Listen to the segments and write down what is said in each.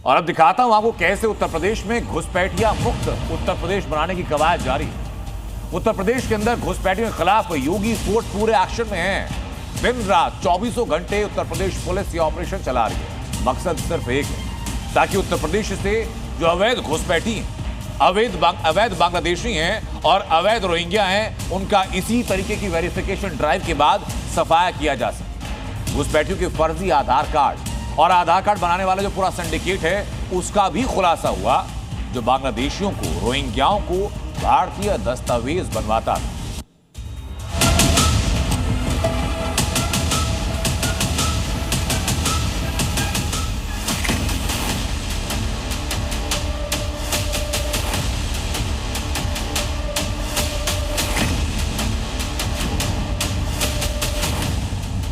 और अब दिखाता हूं आपको कैसे उत्तर प्रदेश में घुसपैठिया मुक्त उत्तर प्रदेश बनाने की कवायद जारी। उत्तर प्रदेश के अंदर घुसपैठियों के खिलाफ योगी फोर्स पूरे एक्शन में है। दिन रात 24 घंटे उत्तर प्रदेश पुलिस ये ऑपरेशन चला रही है। मकसद सिर्फ एक है, ताकि उत्तर प्रदेश से जो अवैध घुसपैठी हैं, अवैध बांग्लादेशी हैं और अवैध रोहिंग्या हैं, उनका इसी तरीके की वेरिफिकेशन ड्राइव के बाद सफाया किया जा सके। घुसपैठियों के फर्जी आधार कार्ड और आधार कार्ड बनाने वाला जो पूरा सिंडिकेट है, उसका भी खुलासा हुआ, जो बांग्लादेशियों को, रोहिंग्याओं को भारतीय दस्तावेज बनवाता था।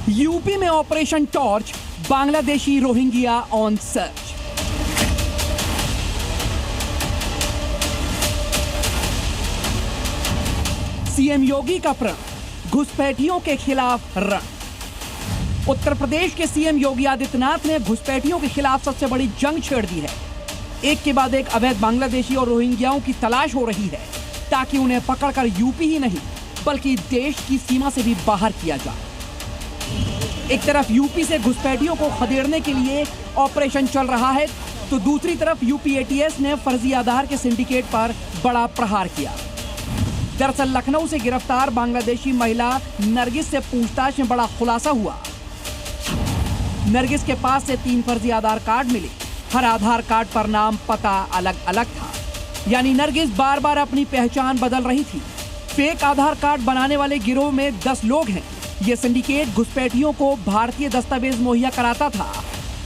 यूपी में operation torch, Bangladeshi Rohingya on search. CM Yogi का प्रण, घुसपैठियों के खिलाफ रण। उत्तर प्रदेश के सीएम योगी आदित्यनाथ ने घुसपैठियों के खिलाफ सबसे बड़ी जंग छेड़ दी है। एक के बाद एक अवैध बांग्लादेशी और रोहिंग्याओं की तलाश हो रही है, ताकि उन्हें पकड़कर यूपी ही नहीं बल्कि देश की सीमा से भी बाहर किया जाए। एक तरफ यूपी से घुसपैठियों को खदेड़ने के लिए ऑपरेशन चल रहा है, तो दूसरी तरफ यूपी एटीएस ने फर्जी आधार के सिंडिकेट पर बड़ा प्रहार किया। दरअसल लखनऊ से गिरफ्तार बांग्लादेशी महिला नरगिस से पूछताछ में बड़ा खुलासा हुआ। नरगिस के पास से 3 फर्जी आधार कार्ड मिले। हर आधार कार्ड पर नाम, पता अलग अलग था। यानी नरगिस बार बार अपनी पहचान बदल रही थी। फेक आधार कार्ड बनाने वाले गिरोह में 10 लोग हैं। ये सिंडिकेट घुसपैठियों को भारतीय दस्तावेज मुहैया कराता था,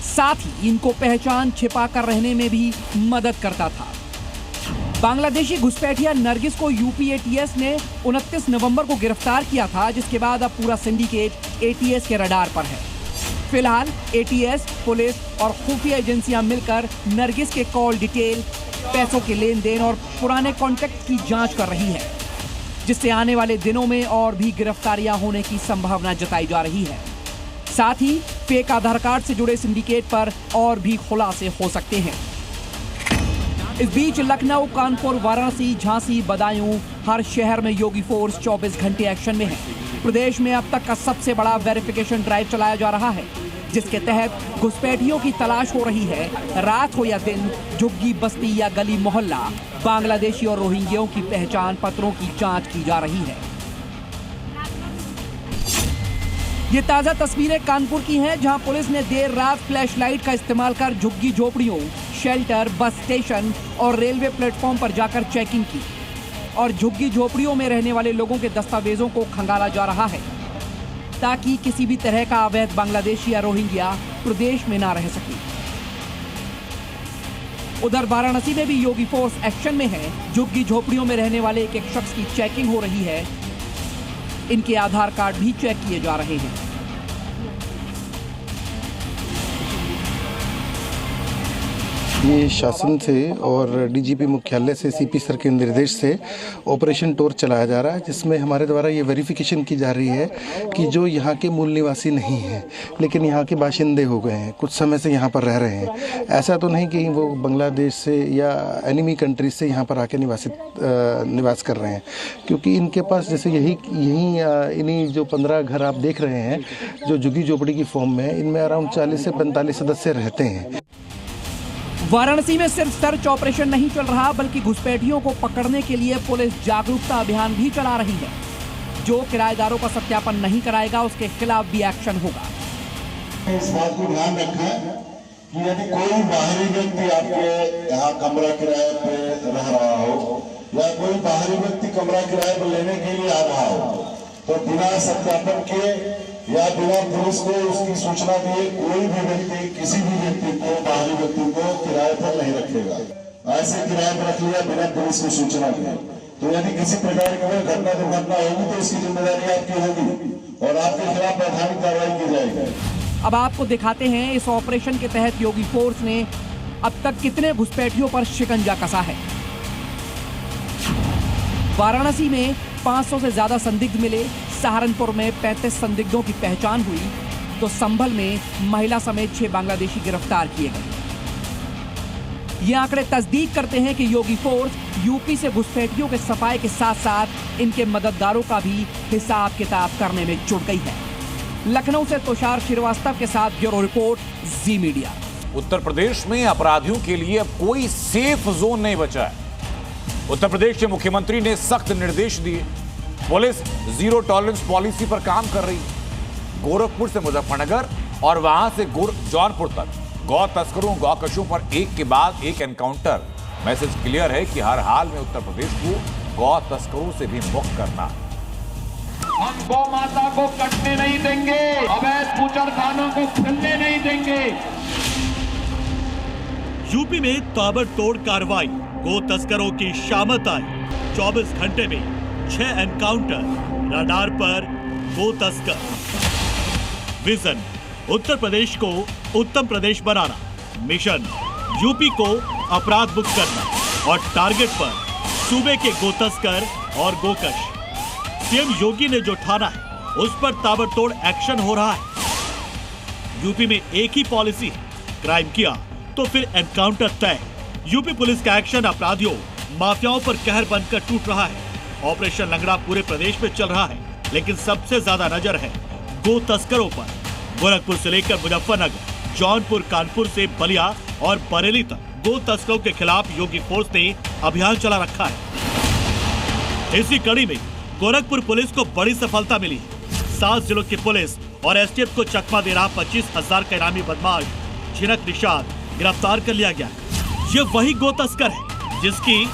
साथ ही इनको पहचान छिपा कर रहने में भी मदद करता था। बांग्लादेशी घुसपैठिया नरगिस को यूपी एटीएस ने 29 नवंबर को गिरफ्तार किया था, जिसके बाद अब पूरा सिंडिकेट एटीएस के रडार पर है। फिलहाल एटीएस, पुलिस और खुफिया एजेंसियां मिलकर नरगिस के कॉल डिटेल, पैसों के लेन देन और पुराने कॉन्टैक्ट की जांच कर रही है, जिससे आने वाले दिनों में और भी गिरफ्तारियां होने की संभावना जताई जा रही है। साथ ही फेक आधार कार्ड से जुड़े सिंडिकेट पर और भी खुलासे हो सकते हैं। इस बीच लखनऊ, कानपुर, वाराणसी, झांसी, बदायूं, हर शहर में योगी फोर्स 24 घंटे एक्शन में है। प्रदेश में अब तक का सबसे बड़ा वेरिफिकेशन ड्राइव चलाया जा रहा है, जिसके तहत घुसपैठियों की तलाश हो रही है। रात हो या दिन, झुग्गी बस्ती या गली मोहल्ला, बांग्लादेशी और रोहिंग्याओं की पहचान पत्रों की जांच की जा रही है। ये ताजा तस्वीरें कानपुर की हैं, जहां पुलिस ने देर रात फ्लैश लाइट का इस्तेमाल कर झुग्गी झोपड़ियों, शेल्टर, बस स्टेशन और रेलवे प्लेटफॉर्म पर जाकर चेकिंग की और झुग्गी झोपड़ियों में रहने वाले लोगों के दस्तावेजों को खंगाला जा रहा है, ताकि किसी भी तरह का अवैध बांग्लादेशी या रोहिंग्या प्रदेश में ना रह सके। उधर वाराणसी में भी योगी फोर्स एक्शन में है। झुग्गी झोपड़ियों में रहने वाले एक एक शख्स की चेकिंग हो रही है। इनके आधार कार्ड भी चेक किए जा रहे हैं। ये शासन से और डीजीपी मुख्यालय से, सीपी सर के निर्देश से ऑपरेशन टॉर्च चलाया जा रहा है, जिसमें हमारे द्वारा ये वेरिफिकेशन की जा रही है कि जो यहाँ के मूल निवासी नहीं हैं लेकिन यहाँ के बाशिंदे हो गए हैं, कुछ समय से यहाँ पर रह रहे हैं। ऐसा तो नहीं कि वो बांग्लादेश से या एनिमी कंट्रीज से यहाँ पर आके निवास कर रहे हैं, क्योंकि इनके पास जैसे इन्हीं जो 15 घर आप देख रहे हैं जो झुग्गी झोपड़ी की फॉर्म में, इनमें अराउंड 40 से 45 सदस्य रहते हैं। वाराणसी में सिर्फ सर्च ऑपरेशन नहीं चल रहा, बल्कि घुसपैठियों को पकड़ने के लिए पुलिस जागरूकता अभियान भी चला रही है। जो किराएदारों का सत्यापन नहीं कराएगा, उसके खिलाफ भी एक्शन होगा। इस बात को ध्यान रखा कि यदि कोई बाहरी व्यक्ति आपके यहाँ कमरा किराए पे रह रहा हो या कोई बाहरी व्यक्ति कमरा किराए पर लेने के लिए आ रहा हो, तो बिना सत्यापन के या बिना पुलिस को उसकी सूचना दिए कोई भी व्यक्ति किसी भी व्यक्ति को, बाहरी व्यक्ति को किराए पर नहीं रखेगा। ऐसे किराए पर रख लिया बिना पुलिस को सूचना दिए, तो यदि किसी प्रकार की कोई घटना दुर्घटना होगी तो इसकी जिम्मेदारी आपकी होगी और आपके खिलाफ वैधानिक कार्रवाई की जाएगी। अब आपको दिखाते हैं इस ऑपरेशन के तहत योगी फोर्स ने अब तक कितने घुसपैठियों पर शिकंजा कसा है। वाराणसी में 500 से ज्यादा संदिग्ध मिले। सहारनपुर में 35 संदिग्धों की पहचान हुई, तो संभल में महिला समेत 6 बांग्लादेशी गिरफ्तार किए गए। ये आंकड़े तस्दीक करते हैं कि योगी फोर्स यूपी से घुसपैठियों के सफाए के साथ साथ इनके मददगारों का भी हिसाब किताब करने में जुट गई है। लखनऊ से तुषार श्रीवास्तव के साथ ब्यूरो रिपोर्ट, जी मीडिया। उत्तर प्रदेश में अपराधियों के लिए अब कोई सेफ जोन नहीं बचा है। उत्तर प्रदेश के मुख्यमंत्री ने सख्त निर्देश दिए। पुलिस जीरो टॉलरेंस पॉलिसी पर काम कर रही है। गोरखपुर से मुजफ्फरनगर और वहां से जौनपुर तक गौ तस्करों, गौकशों पर एक के बाद एक एनकाउंटर। मैसेज क्लियर है कि हर हाल में उत्तर प्रदेश को गौ तस्करों से भी मुक्त करना है। हम गौ माता को कटने नहीं देंगे, अवैध बूचड़खानों को खुलने नहीं देंगे। यूपी में ताबड़तोड़ कार्रवाई, गो तस्करों की शामत आई। 24 घंटे में 6 एनकाउंटर, रडार पर गो तस्कर। विजन उत्तर प्रदेश को उत्तम प्रदेश बनाना, मिशन यूपी को अपराध मुक्त करना और टारगेट पर सूबे के गो तस्कर और गोकश। सीएम योगी ने जो ठाना है उस पर ताबड़तोड़ एक्शन हो रहा है। यूपी में एक ही पॉलिसी है, क्राइम किया तो फिर एनकाउंटर तय। यूपी पुलिस का एक्शन अपराधियों, माफियाओं पर कहर बनकर टूट रहा है। ऑपरेशन लंगड़ा पूरे प्रदेश में चल रहा है, लेकिन सबसे ज्यादा नजर है गो तस्करों पर। गोरखपुर से लेकर मुजफ्फरनगर, जौनपुर, कानपुर से बलिया और बरेली तक गो तस्करों के खिलाफ योगी फोर्स ने अभियान चला रखा है। इसी कड़ी में गोरखपुर पुलिस को बड़ी सफलता मिली है। 7 जिलों की पुलिस और एसटीएफ को चकमा दे रहा 25,000 का इनामी बदमाश झिनक निषाद गिरफ्तार कर लिया गया। ये वही गो तस्कर है जिसकी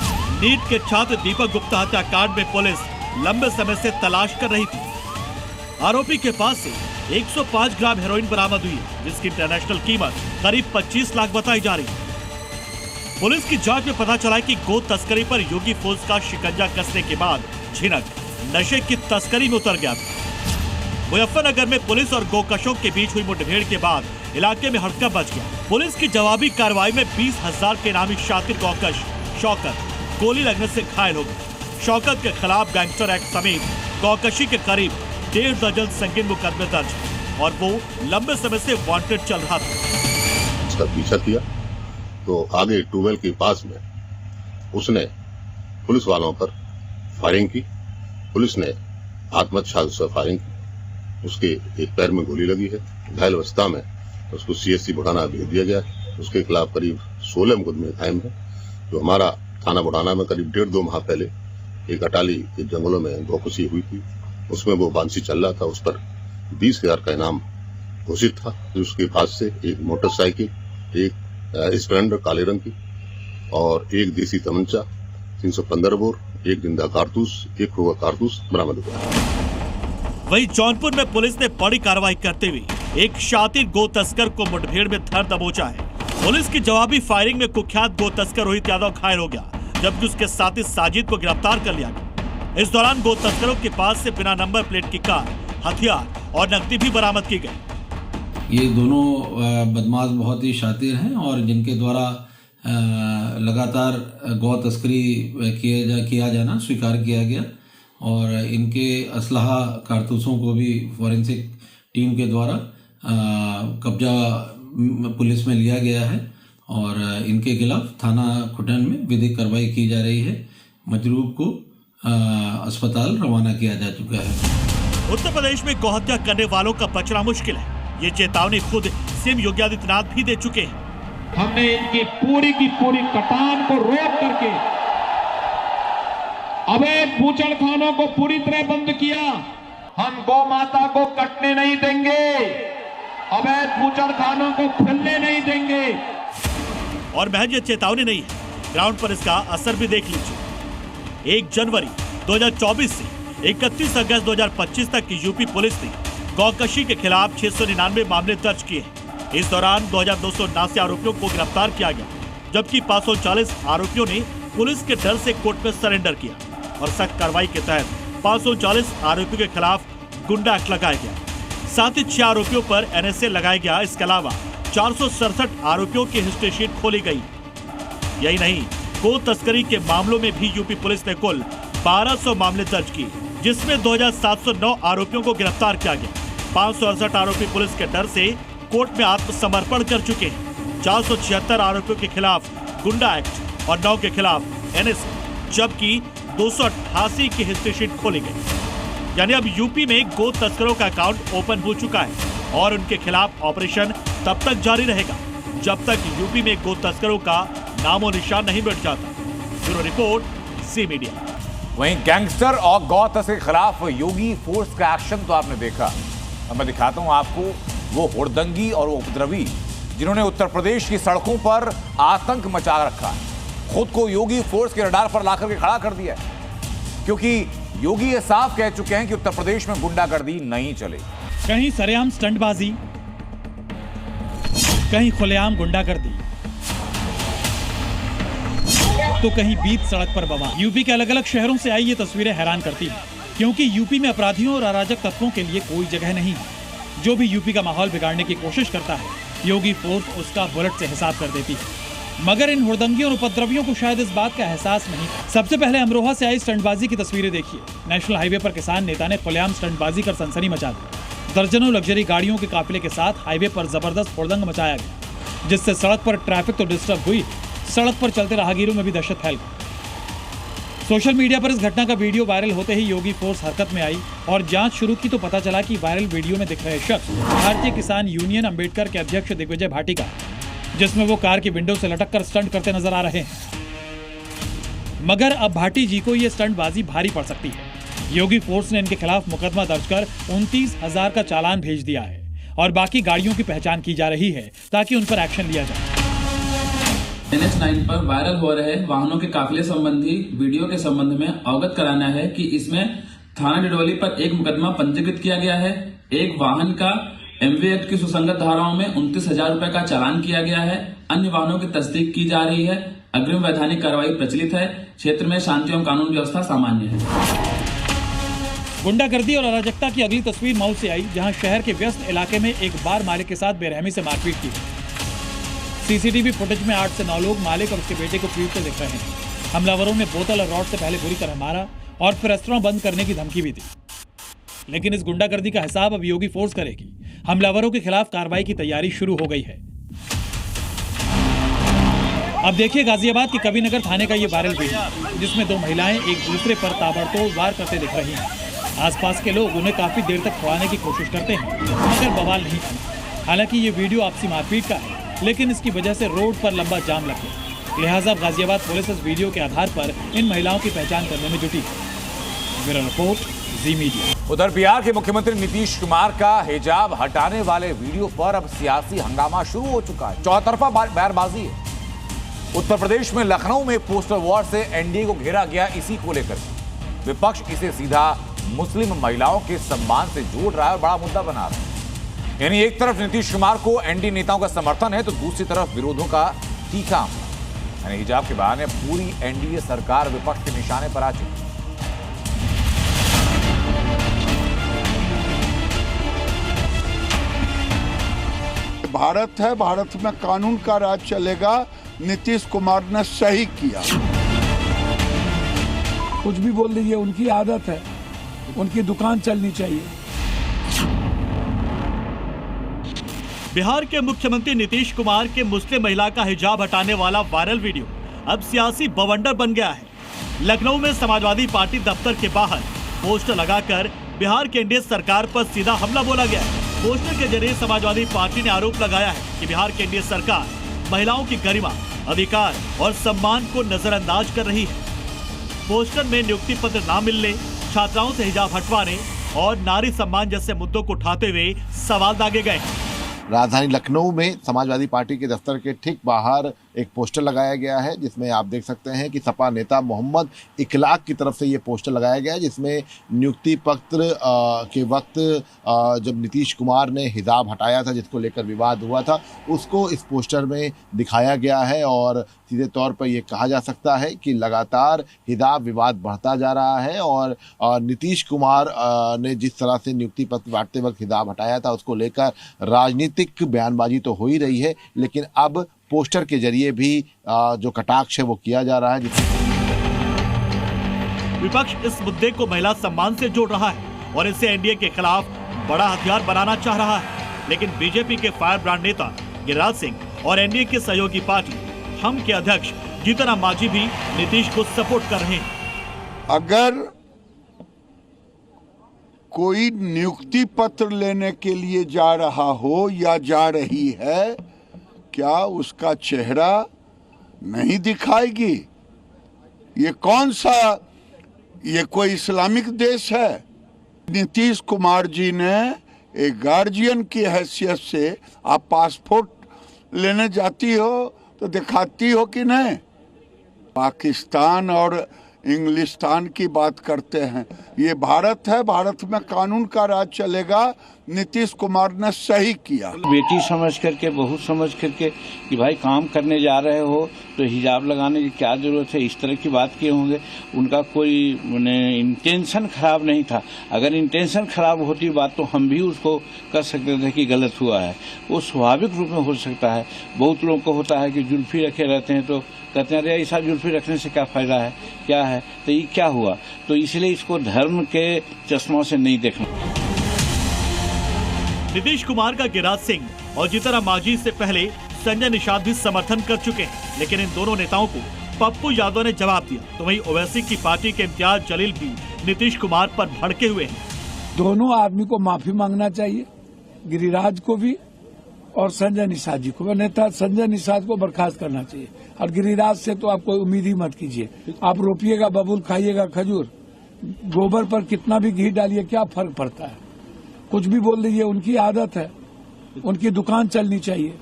नीट के छात्र दीपक गुप्ता हत्याकांड में पुलिस लंबे समय से तलाश कर रही थी। आरोपी के पास से 105 ग्राम हेरोइन बरामद हुई है, जिसकी इंटरनेशनल कीमत करीब 25 लाख बताई जा रही है। पुलिस की जांच में पता चला है कि गो तस्करी पर योगी फोर्स का शिकंजा कसने के बाद झिनक नशे की तस्करी में उतर गया था। मुजफ्फरनगर में पुलिस और गोकशों के बीच हुई मुठभेड़ के बाद इलाके में हड़कंप मच गया। पुलिस की जवाबी कार्रवाई में 20,000 के नामी शातिर गौकश शौकत गोली लगने से घायल हो गए। शौकत के खिलाफ गैंगस्टर एक्ट समेत गौकशी के करीब 1.5 दर्जन संगीन मुकदमे दर्ज और वो लंबे समय से वांटेड चल रहा था। उसका पीछा किया तो आगे ट्यूबवेल के पास में उसने पुलिस वालों पर फायरिंग की। पुलिस ने आत्महत्या से फायरिंग की। उसके एक पैर में गोली लगी है। घायल अवस्था में उसको सीएससी बुढ़ाना भेज दिया गया है। उसके खिलाफ करीब 16 मुकदमे कायम है। जो हमारा थाना बुढ़ाना में करीब 1.5-2 माह पहले एक अटाली के जंगलों में गौकशी हुई थी, उसमें वो बांसी चल रहा था। उस पर 20,000 का इनाम घोषित था। उसके पास से एक मोटरसाइकिल, एक स्प्लेंडर काले रंग की और एक देसी तमंचा, 315 बोर, एक जिंदा कारतूस, एक खोखा कारतूस बरामद हुआ। वहीं जौनपुर में पुलिस ने बड़ी कार्रवाई करते हुए एक शातिर गो तस्कर को मुठभेड़ में धर दबोचा है। पुलिस की जवाबी फायरिंग में कुख्यात गो तस्कर रोहित यादव घायल हो गया, जबकि उसके साथी साजिद को गिरफ्तार कर लिया गया। इस दौरान गो तस्करों के पास से बिना नंबर प्लेट की कार, हथियार और नकदी भी बरामद की गई। ये दोनों बदमाश बहुत ही शातिर हैं और जिनके द्वारा लगातार गौ तस्करी किया जाना स्वीकार किया गया और इनके असलहा कारतूसों को भी फॉरेंसिक टीम के द्वारा कब्जा पुलिस में लिया गया है और इनके खिलाफ थाना खुटन में विधिक कार्रवाई की जा रही है। मजरूब को अस्पताल रवाना किया जा चुका है। उत्तर प्रदेश में गौहत्या करने वालों का बचना मुश्किल है, ये चेतावनी खुद सीएम योगी आदित्यनाथ भी दे चुके हैं। हमने इनकी पूरी की पूरी कटान को रोक करके अवैध बूचड़खानों को पूरी तरह बंद किया। हम गौ माता को कटने नहीं देंगे, अवैध बूचड़खानों को खुलने नहीं देंगे। और महज ये चेतावनी नहीं है, ग्राउंड पर इसका असर भी देख लीजिए। 1 जनवरी 2024 से 31 अगस्त 2025 तक की यूपी पुलिस ने गौकशी के खिलाफ 699 मामले दर्ज किए। इस दौरान 2279 आरोपियों को गिरफ्तार किया गया, जबकि 540 आरोपियों ने पुलिस के डर से कोर्ट में सरेंडर किया और सख्त कार्रवाई के तहत 540 आरोपियों के खिलाफ गुंडा एक्ट लगाया गया। साथ ही 6 आरोपियों पर एनएसए लगाया गया। इसके अलावा 467 आरोपियों की हिस्ट्री शीट खोली गई। यही नहीं, गो तस्करी के मामलों में भी यूपी पुलिस ने कुल 1200 मामले दर्ज किए, जिसमें 2709 आरोपियों को गिरफ्तार किया गया। 568 आरोपी पुलिस के डर से कोर्ट में आत्मसमर्पण कर चुके हैं। 476 आरोपियों के खिलाफ गुंडा एक्ट और 9 के खिलाफ एनएसए, जबकि 288 की हिस्ट्री शीट खोली गई। यानी अब यूपी में गो तस्करों का अकाउंट ओपन हो चुका है और उनके खिलाफ ऑपरेशन तब तक जारी रहेगा जब तक यूपी में गो तस्करों का नामो निशान नहीं मिट जाता। ब्यूरो रिपोर्ट, ज़ी मीडिया। वहीं गैंगस्टर और गौ तस्कर के खिलाफ योगी फोर्स का एक्शन तो आपने देखा। अब मैं दिखाता हूं आपको वो हुड़दंगी और वो उपद्रवी जिन्होंने उत्तर प्रदेश की सड़कों पर आतंक मचा रखा है, खुद को योगी फोर्स के रडार पर लाकर के खड़ा कर दिया है, क्योंकि योगी ये साफ कह चुके हैं कि उत्तर प्रदेश में गुंडागर्दी नहीं चलेगी। कहीं सरेआम स्टंटबाजी, कहीं खुलेआम गुंडागर्दी, तो कहीं बीच सड़क पर बवाल। यूपी के अलग अलग शहरों से आई ये तस्वीरें हैरान करती हैं, क्योंकि यूपी में अपराधियों और अराजक तत्वों के लिए कोई जगह नहीं है। जो भी यूपी का माहौल बिगाड़ने की कोशिश करता है, योगी फोर्स उसका बुलेट से हिसाब कर देती है। मगर इन हुड़दंगियों और उपद्रवियों को शायद इस बात का एहसास नहीं। सबसे पहले अमरोहा से आई स्टंटबाजी की तस्वीरें देखिए। नेशनल हाईवे पर किसान नेता ने खुलेआम स्टंटबाजी कर सनसनी मचा दी। दर्जनों लग्जरी गाड़ियों के काफिले के साथ हाईवे पर जबरदस्त हुड़दंग मचाया गया, जिससे सड़क पर ट्रैफिक तो डिस्टर्ब हुई, सड़क पर चलते राहगीरों में भी दहशत फैल गई। सोशल मीडिया पर इस घटना का वीडियो वायरल होते ही योगी फोर्स हरकत में आई और जांच शुरू की तो पता चला कि वायरल वीडियो में दिख रहे शख्स भारतीय किसान यूनियन अंबेडकर के अध्यक्ष दिग्विजय भाटिका, जिसमें वो कार की विंडो से लटक कर स्टंट करते नजर आ रहे हैं। मगर अब भाटी जी को ये स्टंटबाजी भारी पड़ सकती है। योगी फोर्स ने इनके खिलाफ मुकदमा दर्ज कर 29,000 का चालान भेज दिया है और बाकी गाड़ियों की पहचान की जा रही है ताकि उन पर एक्शन लिया जाए। NH9 पर वायरल हो रहे वाहनों के काफिले संबंधी वीडियो के संबंध में अवगत कराना है कि इसमें थाना डिडोली पर एक मुकदमा पंजीकृत किया गया है। एक वाहन का MV एक्ट की सुसंगत धाराओं में 29,000 रुपए का चालान किया गया है। अन्य वाहनों की तस्दीक की जा रही है। अग्रिम वैधानिक कार्रवाई प्रचलित है। क्षेत्र में शांति एवं कानून व्यवस्था सामान्य है। गुंडागर्दी और अराजकता की अगली तस्वीर मऊ से आई, जहां शहर के व्यस्त इलाके में एक बार मालिक के साथ बेरहमी से मारपीट की। सीसीटीवी फुटेज में 8 से 9 लोग मालिक और उसके बेटे को पीटते दिख रहे हैं। हमलावरों ने बोतल और रॉड से पहले बुरी तरह मारा और फिर रेस्टोरेंट बंद करने की धमकी भी दी। लेकिन इस गुंडागर्दी का हिसाब अब योगी फोर्स करेगी। हमलावरों के खिलाफ कार्रवाई की तैयारी शुरू हो गई है। अब देखिए गाजियाबाद के कबीरनगर थाने का ये वायरल वीडियो, जिसमें 2 महिलाएं एक दूसरे पर ताबड़तोड़ वार करते दिख रही हैं। आसपास के लोग उन्हें काफी देर तक छुड़ाने की कोशिश करते हैं, मगर बवाल नहीं थमा। हालांकि ये वीडियो आपसी मारपीट का है, लेकिन इसकी वजह से रोड पर लंबा जाम लग गया। लिहाजा गाजियाबाद पुलिस इस वीडियो के आधार पर इन महिलाओं की पहचान करने में जुटी है। ब्यूरो रिपोर्ट, ज़ी मीडिया। उधर बिहार के मुख्यमंत्री नीतीश कुमार का हिजाब हटाने वाले वीडियो पर अब सियासी हंगामा शुरू हो चुका है। चौतरफा बयानबाजी है। उत्तर प्रदेश में लखनऊ में पोस्टर वॉर से एनडीए को घेरा गया, इसी को लेकर विपक्ष इसे सीधा मुस्लिम महिलाओं के सम्मान से जोड़ रहा है और बड़ा मुद्दा बना रहा है। यानी एक तरफ नीतीश कुमार को एनडीए नेताओं का समर्थन है तो दूसरी तरफ विरोधों का तीखा हमला। यानी हिजाब के बहाने पूरी एनडीए सरकार विपक्ष के निशाने पर आ चुकी है। भारत है, भारत में कानून का राज चलेगा। नीतीश कुमार ने सही किया। कुछ भी बोल दीजिए, उनकी आदत है, उनकी दुकान चलनी चाहिए। बिहार के मुख्यमंत्री नीतीश कुमार के मुस्लिम महिला का हिजाब हटाने वाला वायरल वीडियो अब सियासी बवंडर बन गया है। लखनऊ में समाजवादी पार्टी दफ्तर के बाहर पोस्टर लगाकर बिहार की एनडीए सरकार पर सीधा हमला बोला गया है। पोस्टर के जरिए समाजवादी पार्टी ने आरोप लगाया है कि बिहार की एनडीए सरकार महिलाओं की गरिमा, अधिकार और सम्मान को नजरअंदाज कर रही है। पोस्टर में नियुक्ति पत्र न मिलने, छात्राओं से हिजाब हटवाने और नारी सम्मान जैसे मुद्दों को उठाते हुए सवाल दागे गए हैं। राजधानी लखनऊ में समाजवादी पार्टी के दफ्तर के ठीक बाहर एक पोस्टर लगाया गया है, जिसमें आप देख सकते हैं कि सपा नेता मोहम्मद इखलाक की तरफ से ये पोस्टर लगाया गया है, जिसमें नियुक्ति पत्र के वक्त जब नीतीश कुमार ने हिजाब हटाया था, जिसको लेकर विवाद हुआ था, उसको इस पोस्टर में दिखाया गया है। और सीधे तौर पर ये कहा जा सकता है कि लगातार हिजाब विवाद बढ़ता जा रहा है और नीतीश कुमार ने जिस तरह से नियुक्ति पत्र बांटते वक्त हिजाब हटाया था, उसको लेकर राजनीतिक बयानबाजी तो हो ही रही है, लेकिन अब पोस्टर के जरिए भी जो कटाक्ष है वो किया जा रहा है। विपक्ष इस मुद्दे को महिला सम्मान से जोड़ रहा है और इसे एनडीए के खिलाफ बड़ा हथियार बनाना चाह रहा है। लेकिन बीजेपी के फायर ब्रांड नेता गिरिराज सिंह और एनडीए की सहयोगी पार्टी हम के अध्यक्ष जीतन राम मांझी भी नीतीश को सपोर्ट कर रहे हैं। अगर कोई नियुक्ति पत्र लेने के लिए जा रहा हो या जा रही है, क्या उसका चेहरा नहीं दिखाएगी? ये कौन सा, ये कोई इस्लामिक देश है? नीतीश कुमार जी ने एक गार्जियन की हैसियत से, आप पासपोर्ट लेने जाती हो तो दिखाती हो कि नहीं? पाकिस्तान और इंग्लिस्तान की बात करते हैं। ये भारत है, भारत में कानून का राज चलेगा। नीतीश कुमार ने सही किया। बेटी समझ करके, बहू समझ करके कि भाई काम करने जा रहे हो तो हिजाब लगाने की क्या जरूरत है, इस तरह की बात किए होंगे। उनका कोई इंटेंशन खराब नहीं था। अगर इंटेंशन खराब होती बात तो हम भी उसको कर सकते थे कि गलत हुआ है। वो स्वाभाविक रूप में हो सकता है। बहुत लोगों को होता है कि जुल्फी रखे रहते हैं तो कहते हैं अरे ऐसा जुल्फी रखने से क्या फायदा है, क्या है, तो ये क्या हुआ। तो इसलिए इसको धर्म के चश्मों से नहीं देखना। नीतीश कुमार का गिरिराज सिंह और जीतन राम मांझी से पहले संजय निषाद भी समर्थन कर चुके हैं, लेकिन इन दोनों नेताओं को पप्पू यादव ने जवाब दिया। तो वहीं ओवैसी की पार्टी के इम्तियाज जलील भी नीतीश कुमार पर भड़के हुए हैं। दोनों आदमी को माफी मांगना चाहिए, गिरिराज को भी और संजय निषाद जी को। नेता संजय निषाद को बर्खास्त करना चाहिए और गिरिराज से तो आप कोई उम्मीद ही मत कीजिए। आप रोपिएगा बबूल, खाइएगा खजूर, गोबर पर कितना भी घी डालिए, क्या फर्क पड़ता है? कुछ भी बोल दीजिए, उनकी आदत है, उनकी दुकान चलनी चाहिए।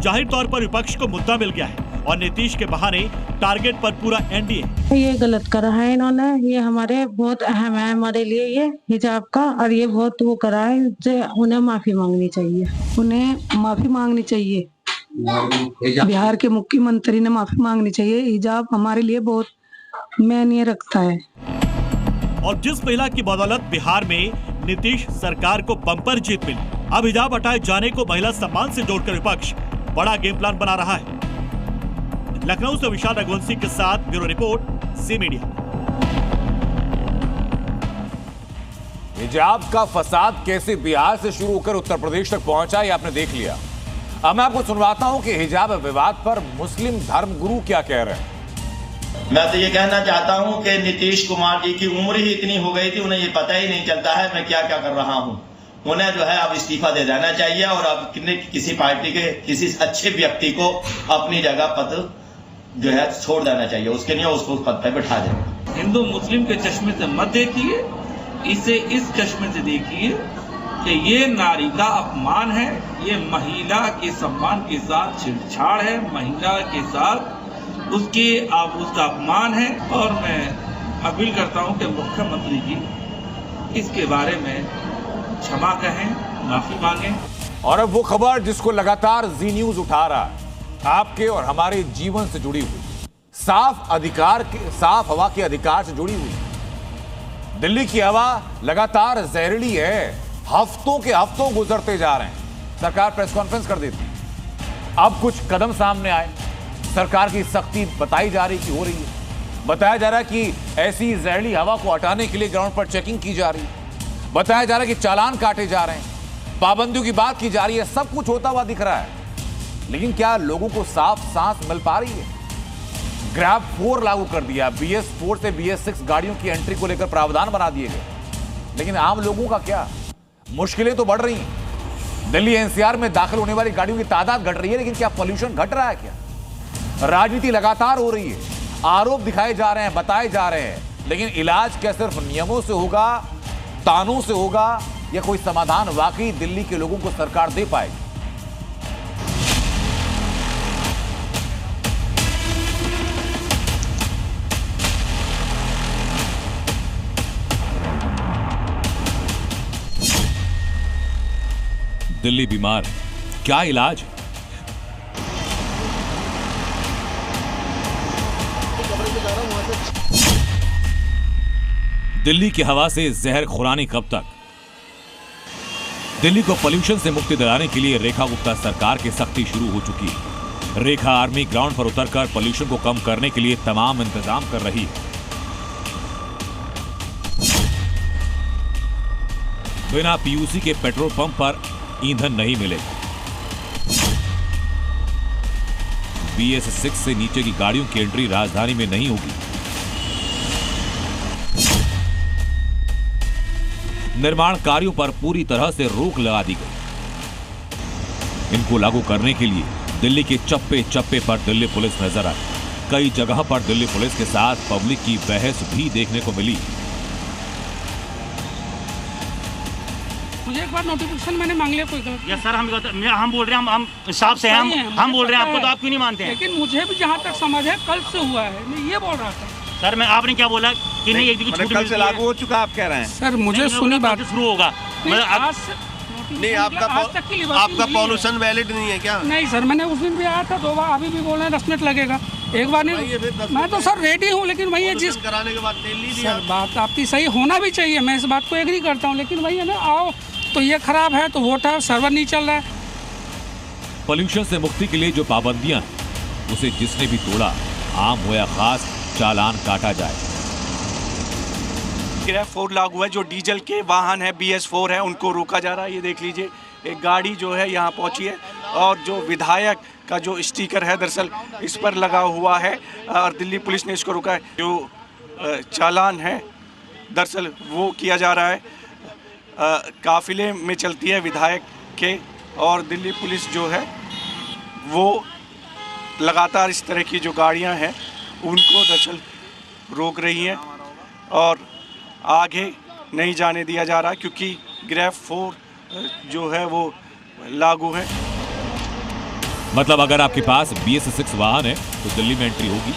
जाहिर तौर पर विपक्ष को मुद्दा मिल गया है और नीतीश के बहाने टारगेट पर पूरा एनडीए। ये गलत करा है इन्होंने, ये हमारे बहुत अहम है हमारे लिए ये हिजाब का, और ये बहुत वो करा है, उन्हें माफी मांगनी चाहिए, उन्हें माफी मांगनी चाहिए। बिहार के मुख्यमंत्री ने माफी मांगनी चाहिए। हिजाब हमारे लिए बहुत मायने रखता है। और जिस महिला की बदौलत बिहार में नीतीश सरकार को बम्पर जीत मिली, अब हिजाब हटाए जाने को महिला सम्मान से जोड़कर विपक्ष बड़ा गेम प्लान बना रहा है। लखनऊ से विशाल रघुवंशी के साथ ब्यूरो रिपोर्ट, सी मीडिया। हिजाब का फसाद कैसे बिहार से शुरू होकर उत्तर प्रदेश तक पहुंचा, ये आपने देख लिया। अब मैं आपको सुनवाता हूं कि हिजाब विवाद पर मुस्लिम धर्मगुरु क्या कह रहे हैं। मैं तो ये कहना चाहता हूं कि नीतीश कुमार जी की उम्र ही इतनी हो गई थी, उन्हें ये पता ही नहीं चलता है मैं क्या क्या कर रहा हूं। उन्हें जो है अब इस्तीफा दे देना चाहिए और अब किसी पार्टी के किसी अच्छे व्यक्ति को अपनी जगह पद जो है छोड़ देना चाहिए, उसके लिए उसको पद पर बैठा देना। हिंदू मुस्लिम के चश्मे से मत देखिए, इसे इस चश्मे से देखिए कि ये नारी का अपमान है, ये महिला के सम्मान के साथ छेड़छाड़ है, महिला के साथ उसका अपमान है। और मैं अपील करता हूं कि मुख्यमंत्री जी इसके बारे में क्षमा कहें, माफी मांगे। और अब वो खबर जिसको लगातार जी न्यूज उठा रहा है, आपके और हमारे जीवन से जुड़ी हुई, साफ हवा के अधिकार से जुड़ी हुई। दिल्ली की हवा लगातार जहरीली है, हफ्तों के हफ्तों गुजरते जा रहे हैं। सरकार प्रेस कॉन्फ्रेंस कर देती, अब कुछ कदम सामने आए, सरकार की सख्ती बताई जा रही कि हो रही है। बताया जा रहा है कि ऐसी जहरीली हवा को हटाने के लिए ग्राउंड पर चेकिंग की जा रही है। बताया जा रहा है कि चालान काटे जा रहे हैं, पाबंदियों की बात की जा रही है। सब कुछ होता हुआ दिख रहा है, लेकिन क्या लोगों को साफ सांस मिल पा रही है? ग्रैब 4 लागू कर दिया, BS4 से BS6 गाड़ियों की एंट्री को लेकर प्रावधान बना दिए गए, लेकिन आम लोगों का क्या? मुश्किलें तो बढ़ रही हैं। दिल्ली NCR में दाखिल होने वाली गाड़ियों की तादाद घट रही है, लेकिन क्या पॉल्यूशन घट रहा है? क्या राजनीति लगातार हो रही है, आरोप दिखाए जा रहे हैं, बताए जा रहे हैं, लेकिन इलाज क्या सिर्फ नियमों से होगा, तानों से होगा, या कोई समाधान वाकई दिल्ली के लोगों को सरकार दे पाएगी? दिल्ली बीमार, क्या इलाज? दिल्ली की हवा से जहर खुरानी कब तक? दिल्ली को पोल्यूशन से मुक्ति दिलाने के लिए रेखा गुप्ता सरकार की सख्ती शुरू हो चुकी है। रेखा आर्मी ग्राउंड पर उतरकर पोल्यूशन को कम करने के लिए तमाम इंतजाम कर रही है। बिना PUC के पेट्रोल पंप पर ईंधन नहीं मिलेगा। BS6 से नीचे की गाड़ियों की एंट्री राजधानी में नहीं होगी। निर्माण कार्यों पर पूरी तरह से रोक लगा दी गई। इनको लागू करने के लिए दिल्ली के चप्पे चप्पे पर दिल्ली पुलिस नजर आई। कई जगह पर दिल्ली पुलिस के साथ पब्लिक की बहस भी देखने को मिली। मुझे एक बार नोटिफिकेशन मैंने मांग लिया कोई गलत। यस सर, हम बोल रहे हैं, हम हिसाब से हम बोल रहे हैं आपको, तो आप क्यों नहीं मानते हैं? लेकिन मुझे भी जहाँ तक समझ है कल से हुआ है, मैं ये बोल रहा था। सर मैं आपने क्या बोला कि नहीं एक दिन कल से लागू हो चुका, आप कह रहे हैं? सर मुझे सुनी बात शुरू होगा नहीं, आपका पॉल्यूशन वैलिड नहीं है क्या? नहीं सर, मैंने उस दिन भी आया था 2 बार, अभी भी बोल रहे हैं 10 मिनट लगेगा। एक बार नहीं, मैं तो सर रेडी हूँ, लेकिन वही है जिस कराने के बाद तेल लीजिए। सर बात आपकी सही होना भी चाहिए, मैं इस बात को एग्री करता हूँ, लेकिन वही है ना, आओ तो ये खराब है तो वो सर्वर नहीं चल रहा है। पॉल्यूशन से मुक्ति के लिए जो पाबंदियां उसे जिसने भी तोड़ा, आम हो या खास, चालान काटा जाए। ग्रेफ 4 लागू है, जो डीजल के वाहन है BS4 है उनको रोका जा रहा है। ये देख लीजिए, एक गाड़ी जो है यहाँ पहुँची है और जो विधायक का जो स्टिकर है दरअसल इस पर लगा हुआ है और दिल्ली पुलिस ने इसको रोका है। जो चालान है दरअसल वो किया जा रहा है। काफिले में चलती है विधायक के और दिल्ली पुलिस जो है वो लगातार इस तरह की जो गाड़ियाँ हैं उनको दरअसल रोक रही हैं और आगे नहीं जाने दिया जा रहा क्योंकि ग्रेफ 4 जो है वो लागू है। मतलब अगर आपके पास BS6 वाहन है तो दिल्ली में एंट्री होगी।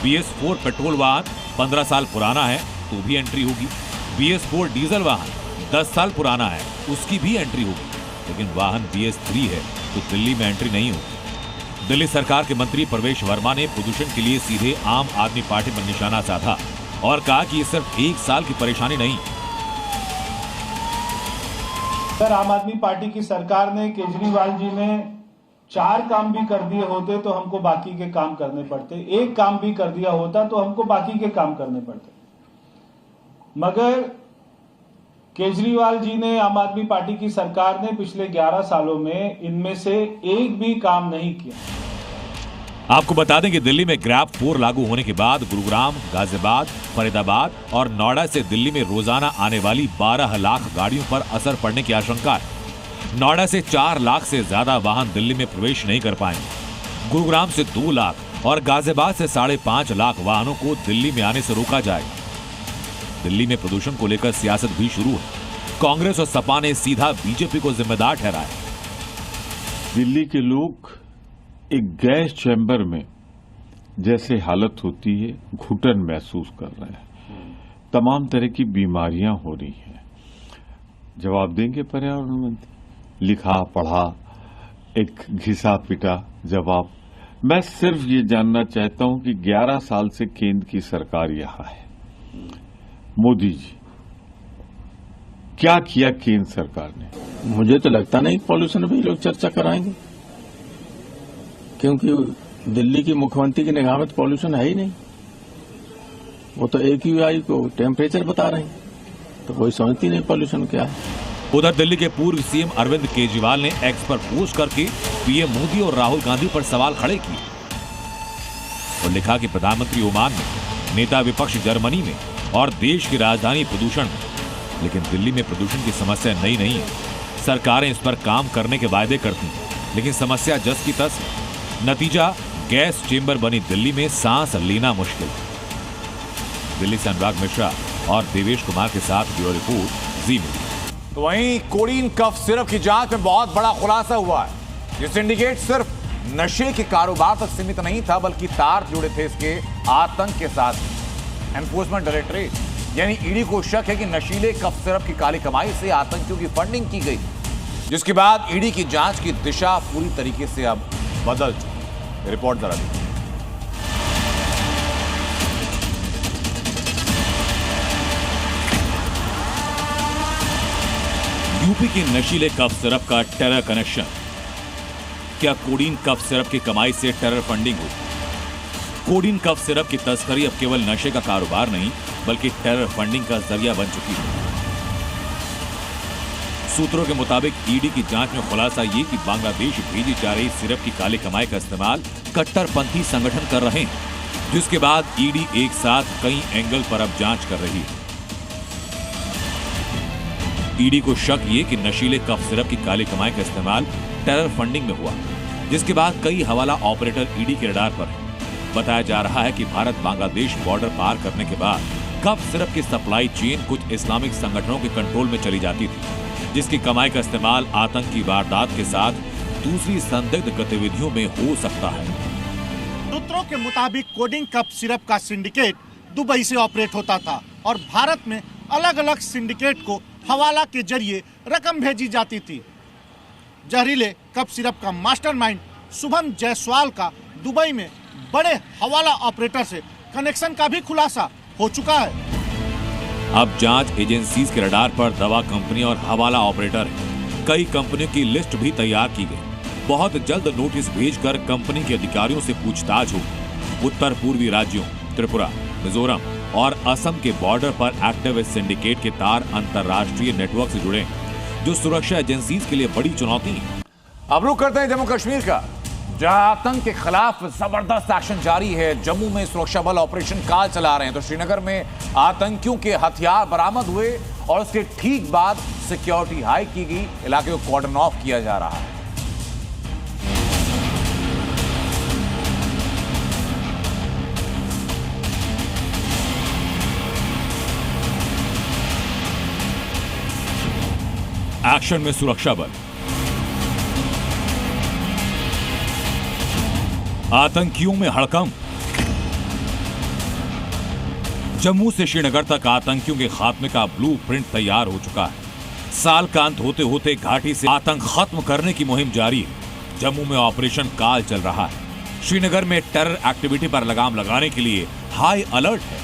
BS4 पेट्रोल वाहन 15 साल पुराना है तो भी एंट्री होगी। BS4 डीजल वाहन 10 साल पुराना है उसकी भी एंट्री होगी। लेकिन वाहन BS3 है तो दिल्ली में एंट्री नहीं होगी। दिल्ली सरकार के मंत्री प्रवेश वर्मा ने प्रदूषण के लिए सीधे आम आदमी पार्टी पर निशाना साधा और कहा कि ये सिर्फ 1 साल की परेशानी नहीं। सर आम आदमी पार्टी की सरकार ने, केजरीवाल जी ने 4 काम भी कर दिए होते तो हमको बाकी के काम करने पड़ते, 1 काम भी कर दिया होता तो हमको बाकी के काम करने पड़ते। मगर केजरीवाल जी ने, आम आदमी पार्टी की सरकार ने पिछले 11 सालों में इनमें से एक भी काम नहीं किया। आपको बता दें कि दिल्ली में ग्रेफ 4 लागू होने के बाद गुरुग्राम, गाजियाबाद, फरीदाबाद और नोएडा से दिल्ली में रोजाना आने वाली 12 लाख गाड़ियों पर असर पड़ने की आशंका है। नोएडा से 4 लाख से ज्यादा वाहन दिल्ली में प्रवेश नहीं कर पाएंगे। गुरुग्राम से 2 लाख और गाजियाबाद से 5.5 लाख वाहनों को दिल्ली में आने से रोका जाएगा। दिल्ली में प्रदूषण को लेकर सियासत भी शुरू है। कांग्रेस और सपा ने सीधा बीजेपी को जिम्मेदार ठहराया। दिल्ली के लोग एक गैस चैम्बर में जैसे हालत होती है, घुटन महसूस कर रहे हैं। तमाम तरह की बीमारियां हो रही हैं। जवाब देंगे पर्यावरण मंत्री? लिखा पढ़ा एक घिसा पिटा जवाब। मैं सिर्फ ये जानना चाहता हूं कि 11 साल से केंद्र की सरकार यहां है। मोदी जी क्या किया केंद्र सरकार ने? मुझे तो लगता नहीं पॉल्यूशन पे लोग चर्चा कराएंगे, क्योंकि दिल्ली की मुख्यमंत्री की निगाह में पॉल्यूशन है ही नहीं। वो तो AQI को टेम्परेचर बता रहे हैं, तो कोई समझती नहीं पॉल्यूशन क्या है। उधर दिल्ली के पूर्व CM अरविंद केजरीवाल ने एक्स पर पोस्ट करके PM मोदी और राहुल गांधी पर सवाल खड़े किए और लिखा कि प्रधानमंत्री ओमान में, नेता विपक्ष जर्मनी में और देश की राजधानी प्रदूषण में, लेकिन दिल्ली में प्रदूषण की समस्या नई नहीं है। सरकारें इस पर काम करने के वायदे करती हैं, लेकिन समस्या जस की तस। नतीजा गैस चेंबर बनी दिल्ली में सांस लेना मुश्किल। दिल्ली से अनुराग मिश्रा और देवेश कुमार के साथ ब्यूरो रिपोर्ट जी मीडिया। तो वहीं कोडीन कफ सिरप की जांच में बहुत बड़ा खुलासा हुआ है। ये सिंडिकेट सिर्फ नशे के कारोबार तक सीमित नहीं था, बल्कि तार जुड़े थे इसके आतंक के साथ। एनफोर्समेंट डायरेक्टरेट यानी ईडी को शक है कि नशीले कफ सिरप की काली कमाई से आतंकियों की फंडिंग की गई, जिसके बाद ईडी की जांच की दिशा पूरी तरीके से अब बदल चुकी। रिपोर्ट जरा देखिए। यूपी के नशीले कफ सिरप का टेरर कनेक्शन। क्या कोडीन कफ सिरप की कमाई से टेरर फंडिंग हुई? कोडीन कफ सिरप की तस्करी अब केवल नशे का कारोबार नहीं, बल्कि टेरर फंडिंग का जरिया बन चुकी है। सूत्रों के मुताबिक ईडी की जांच में खुलासा ये कि बांग्लादेश भेजी जा रही सिरप की काली कमाई का इस्तेमाल कट्टरपंथी संगठन कर रहे हैं, जिसके बाद ईडी एक साथ कई एंगल पर अब जांच कर रही है। ईडी को शक ये कि नशीले कफ सिरप की काली कमाई का इस्तेमाल टेरर फंडिंग में हुआ, जिसके बाद कई हवाला ऑपरेटर ईडी के रडार पर हैं। बताया जा रहा है कि भारत बांग्लादेश बॉर्डर पार करने के बाद कफ सिरप की सप्लाई चेन कुछ इस्लामिक संगठनों के कंट्रोल में चली जाती थी, जिसकी कमाई का इस्तेमाल आतंकी वारदात के साथ दूसरी संदिग्ध गतिविधियों में हो सकता है। सूत्रों के मुताबिक कोडिंग कफ सिरप का सिंडिकेट दुबई से ऑपरेट होता था और भारत में अलग अलग सिंडिकेट को हवाला के जरिए रकम भेजी जाती थी। जहरीले कफ सिरप का मास्टरमाइंड शुभम जायसवाल का दुबई में बड़े हवाला ऑपरेटर से कनेक्शन का भी खुलासा हो चुका है। अब जांच एजेंसीज के रडार पर दवा कंपनी और हवाला ऑपरेटर है। कई कंपनियों की लिस्ट भी तैयार की गई। बहुत जल्द नोटिस भेजकर कंपनी के अधिकारियों से पूछताछ होगी। उत्तर पूर्वी राज्यों त्रिपुरा, मिजोरम और असम के बॉर्डर पर एक्टिव इस सिंडिकेट के तार अंतर्राष्ट्रीय नेटवर्क से जुड़े हैं, जो सुरक्षा एजेंसीज के लिए बड़ी चुनौती है। अब रुक करते हैं जम्मू कश्मीर का, जहां आतंक के खिलाफ जबरदस्त एक्शन जारी है। जम्मू में सुरक्षा बल ऑपरेशन काल चला रहे हैं, तो श्रीनगर में आतंकियों के हथियार बरामद हुए और उसके ठीक बाद सिक्योरिटी हाई की गई, इलाके को कॉर्डन ऑफ किया जा रहा है। एक्शन में सुरक्षा बल, आतंकियों में हड़कंप। जम्मू से श्रीनगर तक आतंकियों के खात्मे का ब्लूप्रिंट तैयार हो चुका है। साल का अंत होते होते घाटी से आतंक खत्म करने की मुहिम जारी है। जम्मू में ऑपरेशन काल चल रहा है। श्रीनगर में टेरर एक्टिविटी पर लगाम लगाने के लिए हाई अलर्ट है।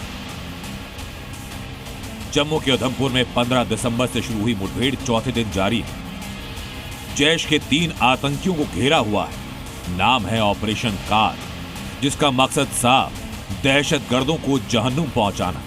जम्मू के उधमपुर में 15 दिसंबर से शुरू हुई मुठभेड़ चौथे दिन जारी है। जैश के 3 आतंकियों को घेरा हुआ है। नाम है ऑपरेशन काल, जिसका मकसद साफ, दहशतगर्दों को जहन्नुम पहुंचाना।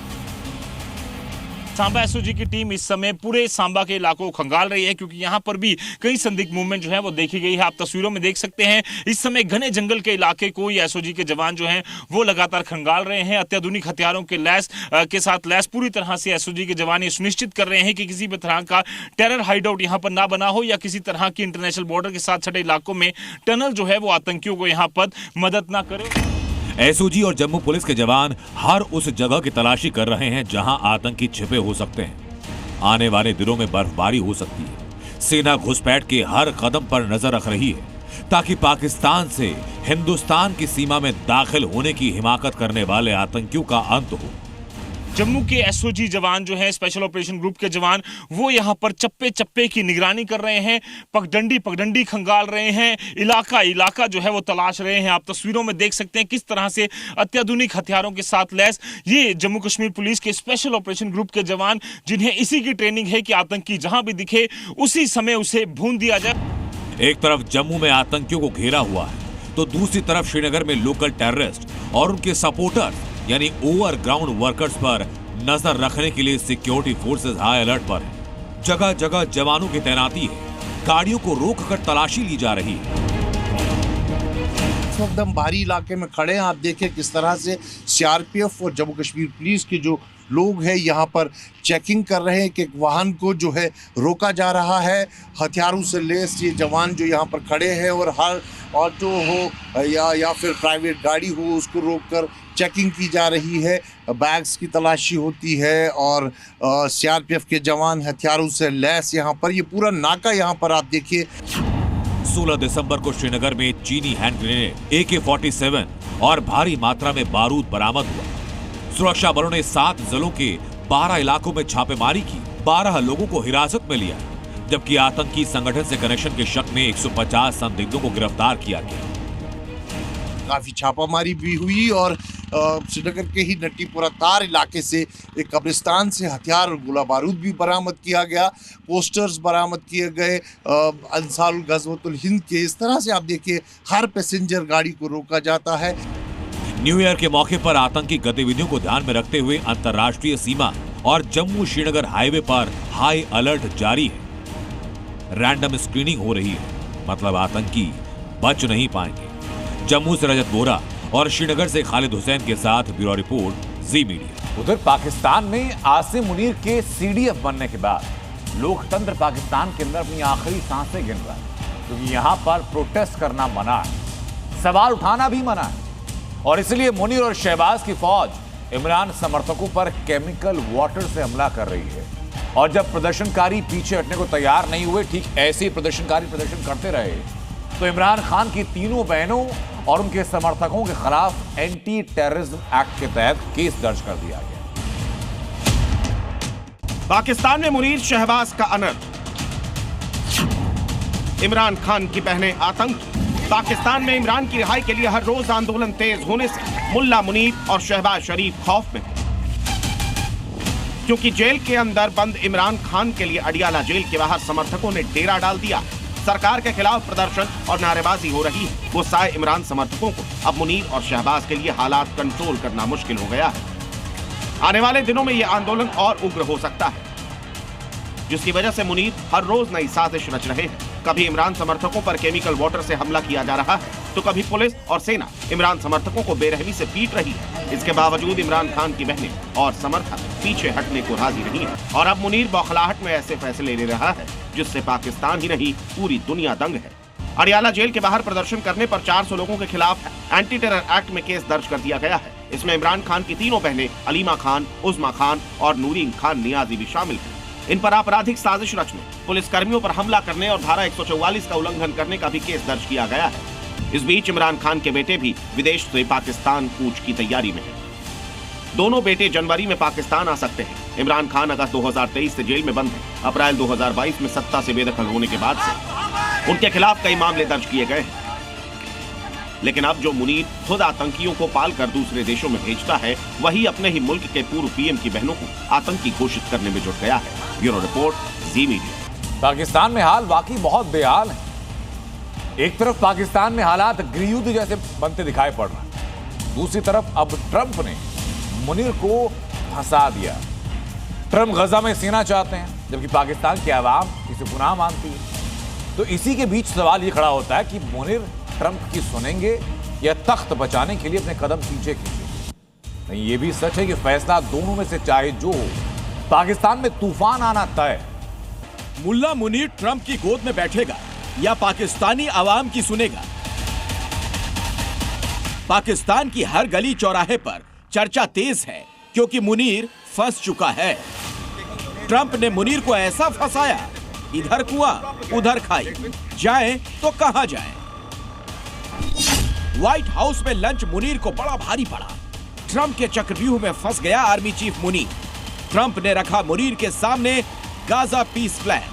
सांबा एसओजी की टीम इस समय पूरे सांबा के इलाकों को खंगाल रही है, क्योंकि यहाँ पर भी कई संदिग्ध मूवमेंट जो है वो देखी गई है। आप तस्वीरों में देख सकते हैं इस समय घने जंगल के इलाके को एसओजी के जवान जो हैं वो लगातार खंगाल रहे हैं। अत्याधुनिक हथियारों के साथ लैस पूरी तरह से एसओजी के जवान ये सुनिश्चित कर रहे हैं कि किसी भी तरह का टेरर हाइडआउट यहाँ पर ना बना हो, या किसी तरह की इंटरनेशनल बॉर्डर के साथ सटे इलाकों में टनल जो है वो आतंकियों को यहाँ पर मदद ना करे। एसओजी और जम्मू पुलिस के जवान हर उस जगह की तलाशी कर रहे हैं जहां आतंकी छिपे हो सकते हैं। आने वाले दिनों में बर्फबारी हो सकती है। सेना घुसपैठ के हर कदम पर नजर रख रही है, ताकि पाकिस्तान से हिंदुस्तान की सीमा में दाखिल होने की हिमाकत करने वाले आतंकियों का अंत हो। जम्मू के एसओजी जवान जो हैं, स्पेशल ऑपरेशन ग्रुप के जवान, वो यहाँ पर चप्पे चप्पे की निगरानी कर रहे हैं, पगडंडी खंगाल रहे हैं, इलाका जो है वो तलाश रहे हैं। आप तस्वीरों में देख सकते हैं किस तरह से अत्याधुनिक हथियारों के साथ लैस ये जम्मू कश्मीर पुलिस के स्पेशल ऑपरेशन ग्रुप के जवान, जिन्हें इसी की ट्रेनिंग है कि आतंकी जहां भी दिखे उसी समय उसे भून दिया जाए। एक तरफ जम्मू में आतंकियों को घेरा हुआ है, तो दूसरी तरफ श्रीनगर में लोकल टेररिस्ट और उनके सपोर्टर्स यानी ओवरग्राउंड वर्कर्स पर नजर रखने के लिए सिक्योरिटी फोर्सेस हाई अलर्ट पर है। जगह जगह जवानों की तैनाती है। गाड़ियों को रोककर तलाशी ली जा रही है। इस वक्त हम बाहरी इलाके में खड़े हैं। आप देखिए किस तरह से सीआरपीएफ और जम्मू कश्मीर पुलिस के जो लोग हैं यहाँ पर चेकिंग कर रहे हैं कि एक वाहन को जो है रोका जा रहा है। हथियारों से लैस ये जवान जो यहाँ पर खड़े हैं और हर ऑटो हो या फिर प्राइवेट गाड़ी हो उसको रोककर चेकिंग की जा रही है। बैग्स की तलाशी होती है और सीआरपीएफ के जवान हथियारों से लैस यहाँ पर, ये पूरा नाका यहाँ पर आप देखिए। 16 दिसंबर को श्रीनगर में चीनी हैंड ग्रेनेड, AK-47 और भारी मात्रा में बारूद बरामद हुआ। सुरक्षा बलों ने 7 जिलों के 12 इलाकों में छापेमारी की, 12 लोगों को हिरासत में लिया, जबकि आतंकी संगठन से कनेक्शन के शक में 150 संदिग्धों को गिरफ्तार किया गया। काफी छापामारी भी हुई और श्रीनगर के ही नट्टीपुरा तार इलाके से एक कब्रिस्तान से हथियार और गोला बारूद भी बरामद किया गया। पोस्टर्स बरामद किए गए अंसारुल गज़वतुल हिंद के। इस तरह से आप देखिए हर पैसेंजर गाड़ी को रोका जाता है। न्यू ईयर के मौके पर आतंकी गतिविधियों को ध्यान में रखते हुए अंतर्राष्ट्रीय सीमा और जम्मू श्रीनगर हाईवे पर हाई अलर्ट जारी है। रैंडम स्क्रीनिंग हो रही है, मतलब आतंकी बच नहीं पाएंगे। जम्मू से रजत बोरा और श्रीनगर से खालिद हुसैन के साथ ब्यूरो रिपोर्ट, जी मीडिया। उधर पाकिस्तान में आसिम मुनीर के सीडीएफ बनने के बाद लोकतंत्र पाकिस्तान के अंदर अपनी आखिरी सांसें गिन रहा है, क्योंकि यहां पर प्रोटेस्ट करना मना है, सवाल उठाना भी मना है। और इसलिए मुनीर और शहबाज की फौज इमरान समर्थकों पर केमिकल वाटर से हमला कर रही है। और जब प्रदर्शनकारी पीछे हटने को तैयार नहीं हुए, ठीक ऐसे ही प्रदर्शनकारी प्रदर्शन करते रहे, तो इमरान खान की तीनों बहनों और उनके समर्थकों के खिलाफ एंटी टेररिज्म एक्ट के तहत केस दर्ज कर दिया गया। पाकिस्तान में मुनीर शहबाज का अनर्थ, इमरान खान की बहनें आतंकी। पाकिस्तान में इमरान की रिहाई के लिए हर रोज आंदोलन तेज होने से मुल्ला मुनीर और शहबाज शरीफ खौफ में, क्योंकि जेल के अंदर बंद इमरान खान के लिए अडियाला जेल के बाहर समर्थकों ने डेरा डाल दिया। सरकार के खिलाफ प्रदर्शन और नारेबाजी हो रही है। गुस्साए इमरान समर्थकों को अब मुनीर और शहबाज के लिए हालात कंट्रोल करना मुश्किल हो गया है। आने वाले दिनों में यह आंदोलन और उग्र हो सकता है, जिसकी वजह से मुनीर हर रोज नई साजिश रच रहे हैं। कभी इमरान समर्थकों पर केमिकल वाटर से हमला किया जा रहा है, तो कभी पुलिस और सेना इमरान समर्थकों को बेरहमी से पीट रही है। इसके बावजूद इमरान खान की बहनें और समर्थक पीछे हटने को राजी नहीं है। और अब मुनीर बौखलाहट में ऐसे फैसले ले रहा है जिससे पाकिस्तान ही नहीं पूरी दुनिया दंग है। अडियाला जेल के बाहर प्रदर्शन करने पर 400 लोगों के खिलाफ एंटी टेरर एक्ट में केस दर्ज कर दिया गया है। इसमें इमरान खान की तीनों बहनें अलीमा खान, उज़्मा खान और नूरीन खान नियाजी भी शामिल हैं। इन पर आपराधिक साजिश रचने, पुलिस कर्मियों पर हमला करने और धारा 144 का उल्लंघन करने का भी केस दर्ज किया गया है। इस बीच इमरान खान के बेटे भी विदेश से पाकिस्तान कूच की तैयारी में हैं। दोनों बेटे जनवरी में पाकिस्तान आ सकते हैं। इमरान खान अगस्त 2023 से जेल में बंद है। अप्रैल 2022 में सत्ता से बेदखल होने के बाद से उनके खिलाफ कई मामले दर्ज किए गए हैं। लेकिन अब जो मुनीर खुद आतंकियों को पालकर दूसरे देशों में भेजता है, वही अपने ही मुल्क के पूर्व पीएम की बहनों को आतंकी घोषित करने में जुट गया है। ब्यूरो रिपोर्ट, जी मीडिया। पाकिस्तान में हाल वाकई बहुत बेहाल है। एक तरफ पाकिस्तान में हालात गृहयुद्ध जैसे बनते दिखाई पड़ रहे हैं, दूसरी तरफ अब ट्रंप ने मुनीर को फंसा दिया। ट्रंप गजा में सेना चाहते हैं, जबकि पाकिस्तान की आवाम इसे गुनाह मानती है। तो इसी के बीच सवाल ये खड़ा होता है कि मुनीर ट्रंप की सुनेंगे या तख्त बचाने के लिए अपने कदम पीछे खींचेंगे। नहीं, ये भी सच है कि फैसला दोनों में से चाहे जो हो, पाकिस्तान में तूफान आना तय। मुल्ला मुनीर ट्रंप की गोद में बैठेगा या पाकिस्तानी आवाम की सुनेगा? पाकिस्तान की हर गली चौराहे पर चर्चा तेज है, क्योंकि मुनीर फंस चुका है। ट्रंप ने मुनीर को ऐसा फंसाया, इधर कुआं उधर खाई, जाए तो कहां जाए। व्हाइट हाउस में लंच मुनीर को बड़ा भारी पड़ा। ट्रंप के चक्रव्यूह में फंस गया आर्मी चीफ मुनीर। ट्रंप ने रखा मुनीर के सामने गाजा पीस प्लान।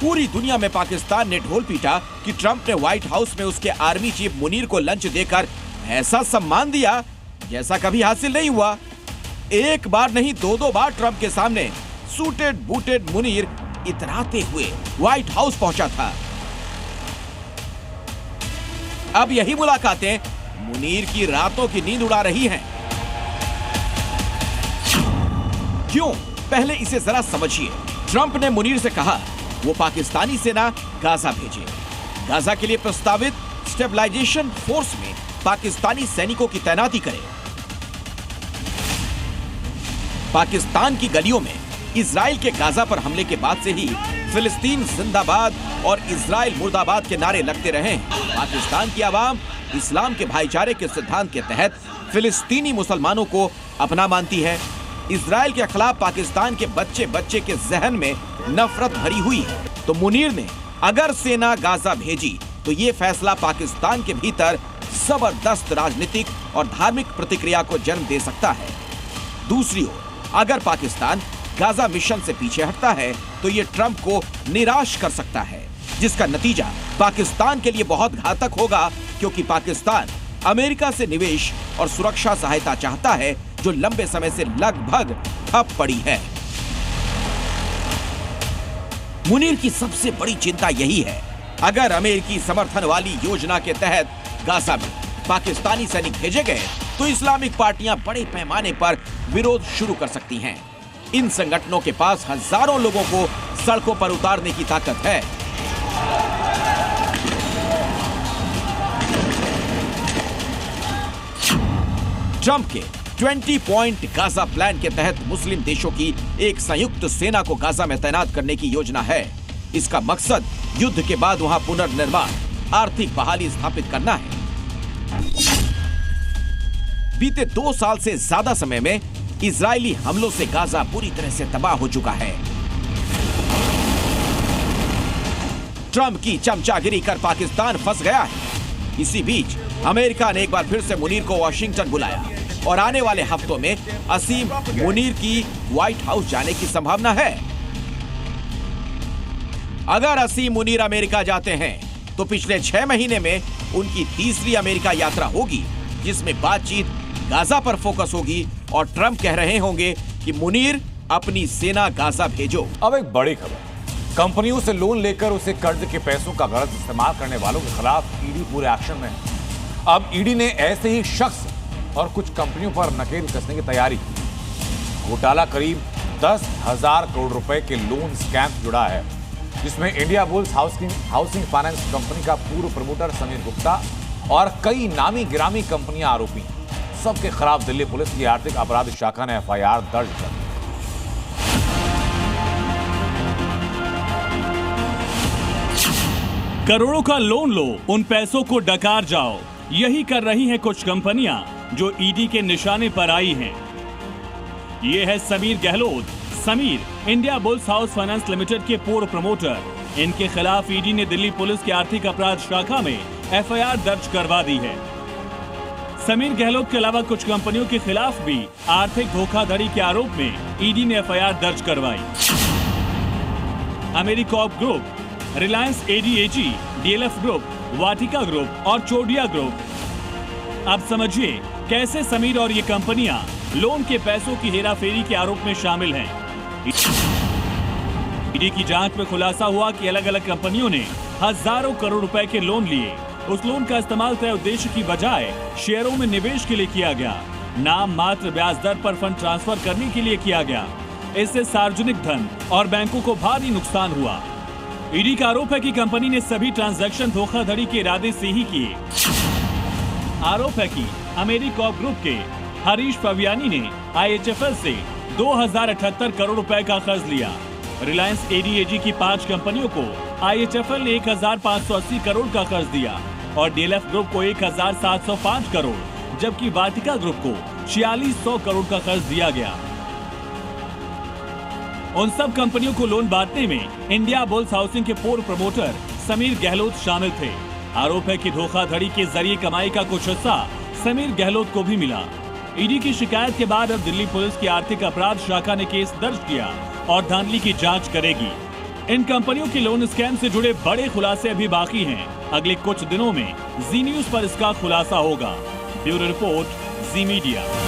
पूरी दुनिया में पाकिस्तान ने ढोल पीटा कि ट्रंप ने व्हाइट हाउस में उसके आर्मी चीफ मुनीर को लंच देकर ऐसा सम्मान दिया जैसा कभी हासिल नहीं हुआ। एक बार नहीं, दो बार ट्रंप के सामने सूटेड बूटेड मुनीर इतराते हुए व्हाइट हाउस पहुंचा था। अब यही मुलाकातें मुनीर की रातों की नींद उड़ा रही हैं। क्यों? पहले इसे जरा समझिए। ट्रंप ने मुनीर से कहा वो पाकिस्तानी सेना गाजा भेजे। गाजा के लिए प्रस्तावित स्टेबलाइजेशन फोर्स में पाकिस्तानी सैनिकों की तैनाती करे। पाकिस्तान की गलियों में इजराइल के गाजा पर हमले के बाद से ही फिलिस्तीन जिंदाबाद और इजराइल मुर्दाबाद के नारे लगते रहे। पाकिस्तान की आवाम इस्लाम के भाईचारे के सिद्धांत के तहत फिलिस्तीनी मुसलमानों को अपना मानती है। इजराइल के खिलाफ पाकिस्तान के बच्चे बच्चे के जहन में नफरत भरी हुई है। तो मुनीर ने अगर सेना गाजा भेजी तो ये फैसला पाकिस्तान के भीतर जबरदस्त राजनीतिक और धार्मिक प्रतिक्रिया को जन्म दे सकता है। दूसरी ओर अगर पाकिस्तान गाजा मिशन से पीछे हटता है तो ये ट्रंप को निराश कर सकता है, जिसका नतीजा पाकिस्तान के लिए बहुत घातक होगा, क्योंकि पाकिस्तान अमेरिका से निवेश और सुरक्षा सहायता चाहता है जो लंबे समय से लगभग ठप पड़ी है। मुनीर की सबसे बड़ी चिंता यही है, अगर अमेरिकी समर्थन वाली योजना के तहत गाजा में पाकिस्तानी सैनिक भेजे गए तो इस्लामिक पार्टियां बड़े पैमाने पर विरोध शुरू कर सकती हैं। इन संगठनों के पास हजारों लोगों को सड़कों पर उतारने की ताकत है। ट्रंप के 20 पॉइंट गाजा प्लान के तहत मुस्लिम देशों की एक संयुक्त सेना को गाजा में तैनात करने की योजना है। इसका मकसद युद्ध के बाद वहां पुनर्निर्माण, आर्थिक बहाली स्थापित करना है। बीते 2 साल से ज्यादा समय में इजरायली हमलों से गाजा पूरी तरह से तबाह हो चुका है। ट्रंप की चमचागिरी कर पाकिस्तान फंस गया है। इसी बीच अमेरिका ने एक बार फिर से मुनीर को वाशिंगटन बुलाया और आने वाले हफ्तों में असीम मुनीर की व्हाइट हाउस जाने की संभावना है। अगर असीम मुनीर अमेरिका जाते हैं तो पिछले 6 महीने में उनकी तीसरी अमेरिका यात्रा होगी, जिसमें बातचीत गाजा पर फोकस होगी और ट्रंप कह रहे होंगे कि मुनीर अपनी सेना गाजा भेजो। अब एक बड़ी खबर, कंपनियों से लोन लेकर उसे कर्ज के पैसों का गलत इस्तेमाल करने वालों के खिलाफ ईडी पूरे एक्शन में है। अब ईडी ने ऐसे ही शख्स और कुछ कंपनियों पर नकेल कसने की तैयारी की। घोटाला करीब 10,000 करोड़ रुपए के लोन स्कैम से जुड़ा है, जिसमें India bulls housing finance company का पूर्व प्रमोटर समीर गुप्ता और कई नामी गिरामी कंपनियां आरोपी हैं। सबके खिलाफ दिल्ली पुलिस की आर्थिक अपराध शाखा ने एफआईआर दर्ज कर दी। करोड़ों का लोन लो, उन पैसों को डकार जाओ, यही कर रही हैं कुछ कंपनियां जो ईडी के निशाने पर आई हैं। ये है Sameer Gehlot. Sameer India bulls house finance limited के पूर्व प्रमोटर। इनके खिलाफ ईडी ने दिल्ली पुलिस की आर्थिक अपराध शाखा में एफआईआर दर्ज करवा दी है। समीर गहलोत के अलावा कुछ कंपनियों के खिलाफ भी आर्थिक धोखाधड़ी के आरोप में ईडी ने एफआईआर दर्ज करवाई। Americorp group, Reliance ADAG, DLF group, Vatika group और चोडिया ग्रुप। अब समझिए कैसे समीर और ये कंपनियां लोन के पैसों की हेराफेरी के आरोप में शामिल हैं। ईडी की जांच में खुलासा हुआ कि अलग अलग कंपनियों ने हजारों करोड़ रुपए के लोन लिए। उस लोन का इस्तेमाल तय उद्देश्य की बजाय शेयरों में निवेश के लिए किया गया। नाम मात्र ब्याज दर पर फंड ट्रांसफर करने के लिए किया गया। इससे सार्वजनिक धन और बैंकों को भारी नुकसान हुआ। ईडी का आरोप है कि कंपनी ने सभी ट्रांजैक्शन धोखाधड़ी के इरादे से ही किए। आरोप है कि अमेरिकॉर्प ग्रुप के हरीश पवियानी ने आईएचएफएल से 2078 करोड़ रुपए का कर्ज लिया। रिलायंस एडीएजी की 5 कंपनियों को आईएचएफएल ने 1580 करोड़ का कर्ज दिया और डीएलएफ ग्रुप को 1705 करोड़, जबकि वाटिका ग्रुप को 4600 करोड़ का कर्ज दिया गया। उन सब कंपनियों को लोन बांटने में इंडिया बुल्स हाउसिंग के पूर्व प्रमोटर समीर गहलोत शामिल थे। आरोप है कि धोखाधड़ी के जरिए कमाई का कुछ हिस्सा समीर गहलोत को भी मिला। ईडी की शिकायत के बाद अब दिल्ली पुलिस की आर्थिक अपराध शाखा ने केस दर्ज किया और धांधली की जांच करेगी। इन कंपनियों के लोन स्कैम से जुड़े बड़े खुलासे अभी बाकी हैं। अगले कुछ दिनों में जी न्यूज पर इसका खुलासा होगा। ब्यूरो रिपोर्ट, जी मीडिया।